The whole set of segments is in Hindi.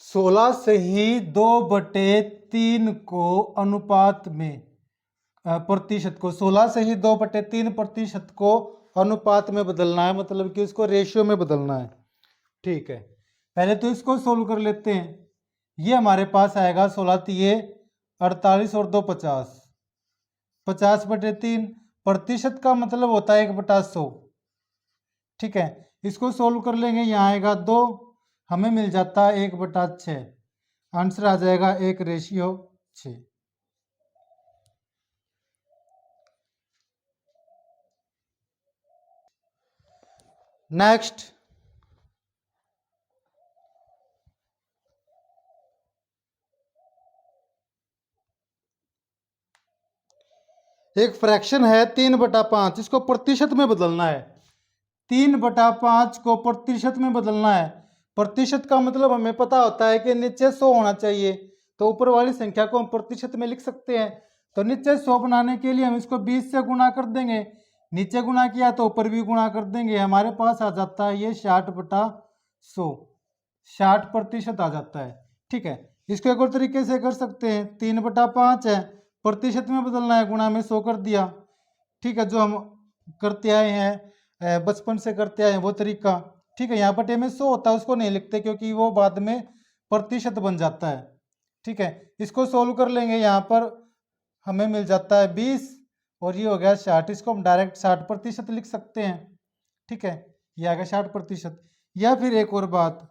16 से ही 2/3 को अनुपात में प्रतिशत को 16 से ही 2/3% को अनुपात में बदलना है, मतलब कि उसको रेशियो में बदलना है। ठीक है, पहले तो इसको सोल्व कर लेते हैं। ये हमारे पास आएगा 16 तिये 48 और 2 50, 50/3 प्रतिशत का मतलब होता है 1/100। ठीक है, इसको सोल्व कर लेंगे, यहाँ आएगा 2, हमें मिल जाता है 1/6। आंसर आ जाएगा 1:6। नेक्स्ट, एक फ्रैक्शन है 3/5, इसको प्रतिशत में बदलना है। 3/5 को प्रतिशत में बदलना है। प्रतिशत का मतलब हमें पता होता है कि नीचे 100 होना चाहिए, तो ऊपर वाली संख्या को हम प्रतिशत में लिख सकते हैं। तो नीचे 100 बनाने के लिए हम इसको 20 से गुणा कर देंगे, नीचे गुणा किया तो ऊपर भी गुणा कर देंगे, हमारे पास आ जाता है ये 60/100, 60% आ जाता है। ठीक है, इसको एक और तरीके से कर सकते हैं, 3/5 है, प्रतिशत में बदलना है, गुणा में 100 कर दिया। ठीक है, जो हम करते आए हैं, बचपन से करते आए हैं वो तरीका। ठीक है, यहाँ बटे में 100 होता है, उसको नहीं लिखते क्योंकि वो बाद में प्रतिशत बन जाता है। ठीक है, इसको सोल्व कर लेंगे, यहाँ पर हमें मिल जाता है 20 और ये हो गया 60, इसको हम डायरेक्ट 60% लिख सकते हैं। ठीक है, ये आ गया 60%। या फिर एक और बात,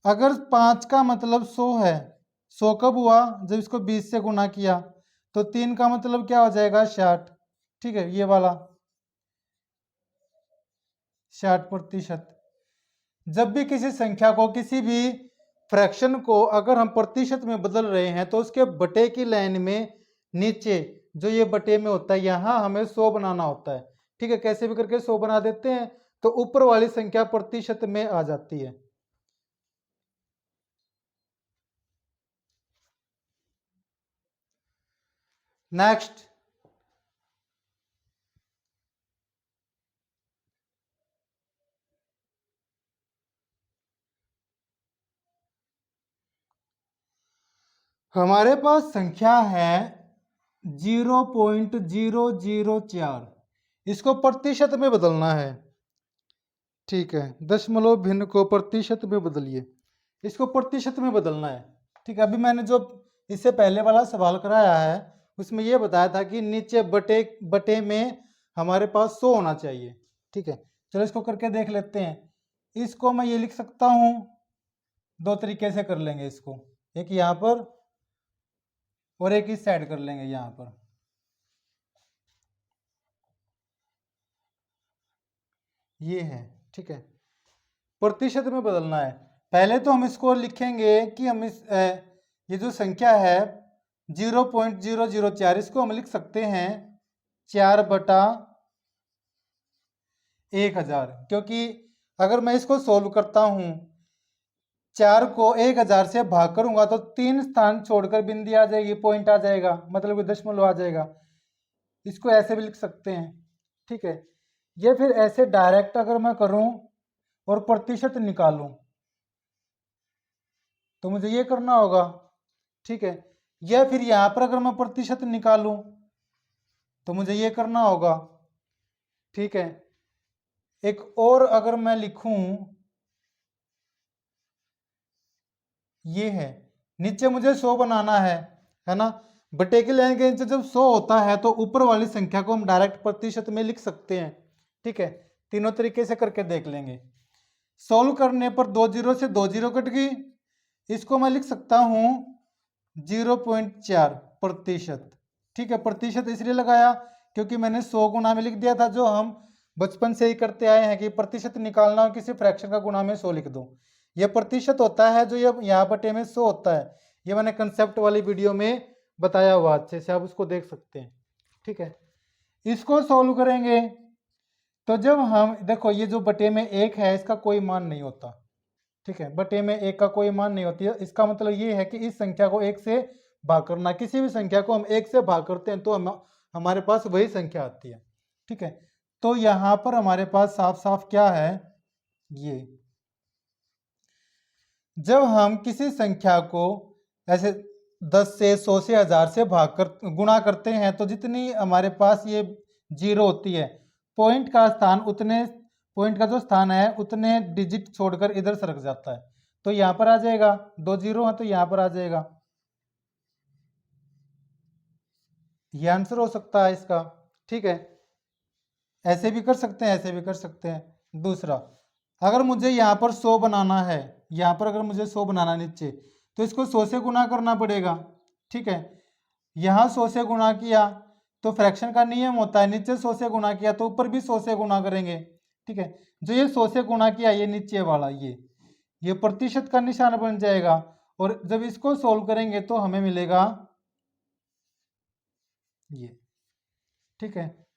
अगर 5 का मतलब 100 है, 100 कब हुआ, जब इसको 20 से गुणा किया, तो 3 का मतलब क्या हो जाएगा 60। ठीक है, ये वाला 60%। जब भी किसी संख्या को, किसी भी फ्रैक्शन को अगर हम प्रतिशत में बदल रहे हैं तो उसके बटे की लाइन में नीचे जो ये बटे में होता है, यहां हमें 100 बनाना होता है। ठीक है, कैसे भी करके 100 बना देते हैं तो ऊपर वाली संख्या प्रतिशत में आ जाती है। नेक्स्ट, हमारे पास संख्या है 0.004, इसको प्रतिशत में बदलना है। ठीक है, दशमलव भिन्न को प्रतिशत में बदलिए, इसको प्रतिशत में बदलना है। ठीक है, अभी मैंने जो इससे पहले वाला सवाल कराया है उसमें यह बताया था कि नीचे बटे बटे में हमारे पास 100 होना चाहिए। ठीक है, चलो इसको करके देख लेते हैं। इसको मैं ये लिख सकता हूं, दो तरीके से कर लेंगे इसको, एक यहाँ पर और एक इस साइड कर लेंगे यहाँ पर। ये है, ठीक है, प्रतिशत में बदलना है। पहले तो हम इसको लिखेंगे कि हम ये जो संख्या है 0.004, इसको हम लिख सकते हैं 4/1000, क्योंकि अगर मैं इसको सोल्व करता हूं, 4 को 1000 से भाग करूंगा तो 3 स्थान छोड़कर बिंदी आ जाएगी, पॉइंट आ जाएगा, मतलब कि दशमलव आ जाएगा। इसको ऐसे भी लिख सकते हैं। ठीक है, ये फिर ऐसे डायरेक्ट अगर मैं करूं और प्रतिशत निकालूं तो मुझे ये करना होगा। ठीक है, या फिर यहां पर अगर मैं प्रतिशत निकालूं तो मुझे ये करना होगा। ठीक है, एक और अगर मैं लिखूं, ये है, नीचे मुझे 100 बनाना है ना, बटे की लाइन के नीचे जब 100 होता है तो ऊपर वाली संख्या को हम डायरेक्ट प्रतिशत में लिख सकते हैं। ठीक है, तीनों तरीके से करके देख लेंगे। सोल्व करने पर 2 जीरो से 2 जीरो कट गई, इसको मैं लिख सकता हूं 0.4%। ठीक है, प्रतिशत इसलिए लगाया क्योंकि मैंने 100 गुना में लिख दिया था, जो हम बचपन से ही करते आए हैं कि प्रतिशत निकालना हो किसी फ्रैक्शन का, गुना में 100 लिख दो। ये प्रतिशत होता है जो ये यहाँ बटे में 100 होता है, ये मैंने कंसेप्ट वाली वीडियो में बताया हुआ, अच्छे से आप उसको देख सकते हैं। ठीक है, इसको सॉल्व करेंगे तो जब हम देखो, ये जो बटे में 1 है इसका कोई मान नहीं होता। ठीक है, बटे में 1 का कोई मान नहीं होती है, इसका मतलब ये है कि इस संख्या को 1 से भाग करना, किसी भी संख्या को हम 1 से भाग करते हैं तो हमारे पास वही संख्या आती है। ठीक है, तो यहां पर हमारे पास साफ साफ क्या है, ये जब हम किसी संख्या को ऐसे 10 से 100 से 1000 से भाग कर गुणा करते हैं तो जितनी हमारे पास ये जीरो होती है, पॉइंट का स्थान उतने, पॉइंट का जो स्थान है उतने डिजिट छोड़कर इधर सरक जाता है। तो यहाँ पर आ जाएगा, 2 जीरो है तो यहाँ पर आ जाएगा। ये आंसर हो सकता है इसका। ठीक है, ऐसे भी कर सकते हैं, ऐसे भी कर सकते हैं। दूसरा, अगर मुझे यहाँ पर 100 बनाना है, यहाँ पर अगर मुझे 100 बनाना नीचे, तो इसको 100 से गुणा करना पड़ेगा। ठीक है, यहाँ 100 से गुणा किया तो फ्रैक्शन का नियम होता है, नीचे 100 से गुणा किया तो ऊपर भी 100 से गुणा करेंगे। ठीक है, जो ये 100 से गुणा किया ये नीचे वाला ये प्रतिशत का निशान बन जाएगा। और जब इसको सोल्व करेंगे तो हमें मिलेगा ये। ठीक है,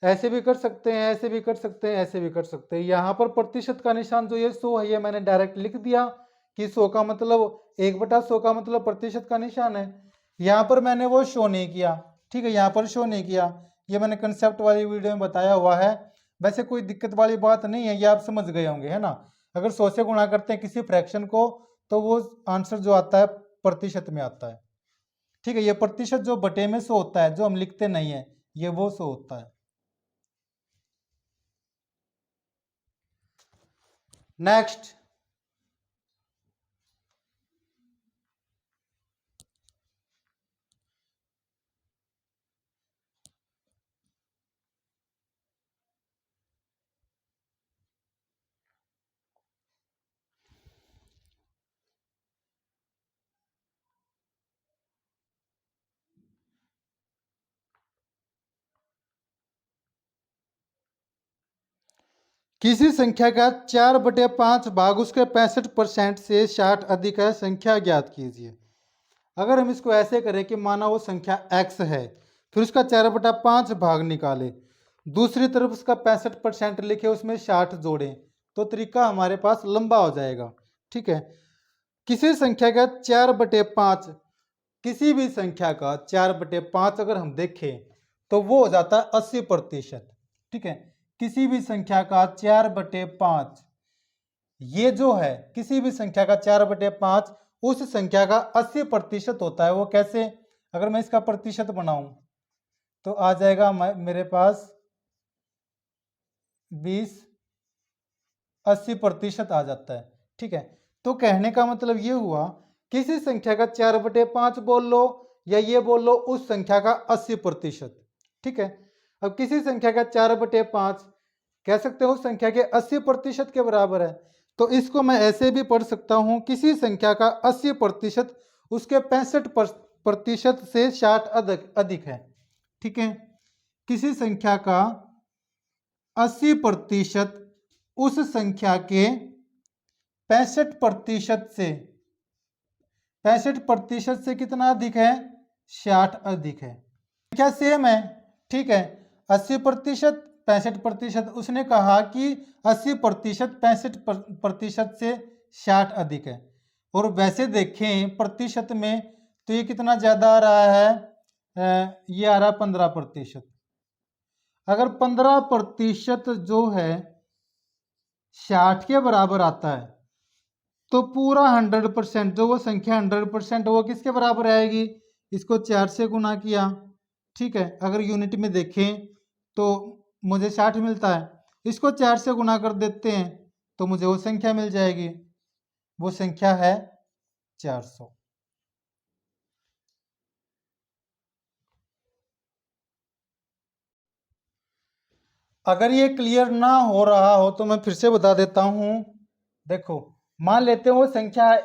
ऐसे भी कर सकते हैं, ऐसे भी कर सकते हैं, ऐसे भी कर सकते हैं। यहाँ पर प्रतिशत का निशान जो ये 100 है, ये मैंने डायरेक्ट लिख दिया कि 100 का मतलब 1/100 का मतलब प्रतिशत का निशान है। यहाँ पर मैंने वो शो नहीं किया। ठीक है, यहाँ पर शो नहीं किया, ये मैंने कंसेप्ट वाली वीडियो में बताया हुआ है। वैसे कोई दिक्कत वाली बात नहीं है, ये आप समझ गए होंगे, है ना। अगर 100 से गुणा करते हैं किसी फ्रैक्शन को तो वो आंसर जो आता है प्रतिशत में आता है। ठीक है, ये प्रतिशत जो बटे में 100 होता है, जो हम लिखते नहीं है, ये वो 100 होता है। नेक्स्ट, किसी संख्या का 4/5 भाग उसके 65% से 60 अधिक है, संख्या ज्ञात कीजिए। अगर हम इसको ऐसे करें कि माना वो संख्या x है, फिर उसका 4/5 भाग निकाले, दूसरी तरफ उसका 65% लिखे, उसमें 60 जोड़े, तो तरीका हमारे पास लंबा हो जाएगा। ठीक है, किसी संख्या का 4/5, किसी भी संख्या का 4/5 अगर हम देखें तो वो हो जाता है 80%। ठीक है, किसी भी संख्या का 4/5, ये जो है किसी भी संख्या का 4/5 उस संख्या का 80% होता है। वो कैसे? अगर मैं इसका प्रतिशत बनाऊं तो आ जाएगा मेरे पास 20, 80% आ जाता है। ठीक है, तो कहने का मतलब ये हुआ, किसी संख्या का 4/5 बोल लो या ये बोल लो उस संख्या का 80%। ठीक है, अब किसी संख्या का 4/5 कह सकते हो उस संख्या के 80% के बराबर है, तो इसको मैं ऐसे भी पढ़ सकता हूं, किसी संख्या का 80% उसके 65% से 60 अधिक है। ठीक है, किसी संख्या का 80% उस संख्या के 65% से कितना अधिक है? 60 अधिक है। क्या सेम है? ठीक है, 80% 65%, उसने कहा कि 80% 65% से 60 अधिक है। और वैसे देखें प्रतिशत में तो ये कितना ज्यादा आ रहा है, ये आ रहा है 15%। अगर 15% जो है 60 के बराबर आता है तो पूरा 100%, जो वो संख्या 100% वो किसके बराबर आएगी? इसको 4 से गुना किया। ठीक है, अगर यूनिट में देखें तो मुझे 60 मिलता है, इसको 4 से गुना कर देते हैं तो मुझे वो संख्या मिल जाएगी, वो संख्या है 400। अगर ये क्लियर ना हो रहा हो तो मैं फिर से बता देता हूं। देखो, मान लेते हैं वो संख्या है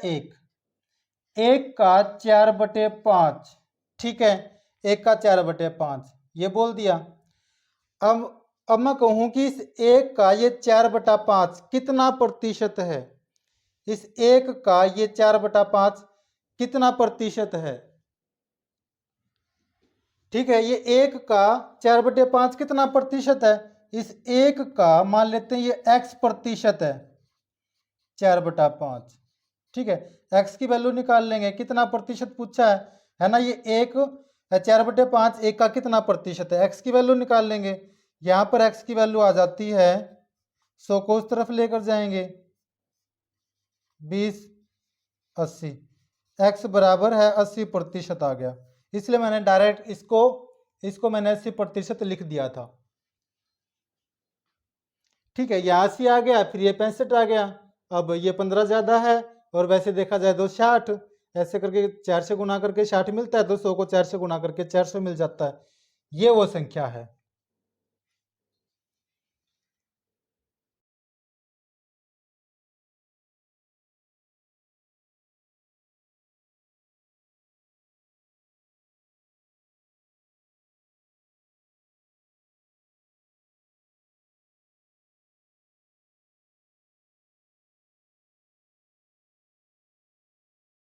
1 का 4/5। ठीक है, 1 का 4/5 ये बोल दिया। अब मैं कहूं कि इस 1 का ये 4/5 कितना प्रतिशत है? इस 1 का ये 4/5 कितना प्रतिशत है? ठीक है, ये 1 का 4/5 कितना प्रतिशत है? इस 1 का मान लेते हैं ये x प्रतिशत है 4/5। ठीक है, x की वैल्यू निकाल लेंगे, कितना प्रतिशत पूछा है ना। ये 1 4/5 1 का कितना प्रतिशत है, x की वैल्यू निकाल लेंगे। यहाँ पर x की वैल्यू आ जाती है 100 को उस तरफ लेकर जाएंगे 20, 80, x बराबर है 80% आ गया, इसलिए मैंने डायरेक्ट इसको मैंने 80% लिख दिया था। ठीक है, ये 80 आ गया, फिर ये 65 आ गया। अब ये 15 ज्यादा है और वैसे देखा जाए तो 60, ऐसे करके 4 से गुना करके 60 मिलता है, तो 100 को 4 से गुना करके 400 मिल जाता है। ये वो संख्या है।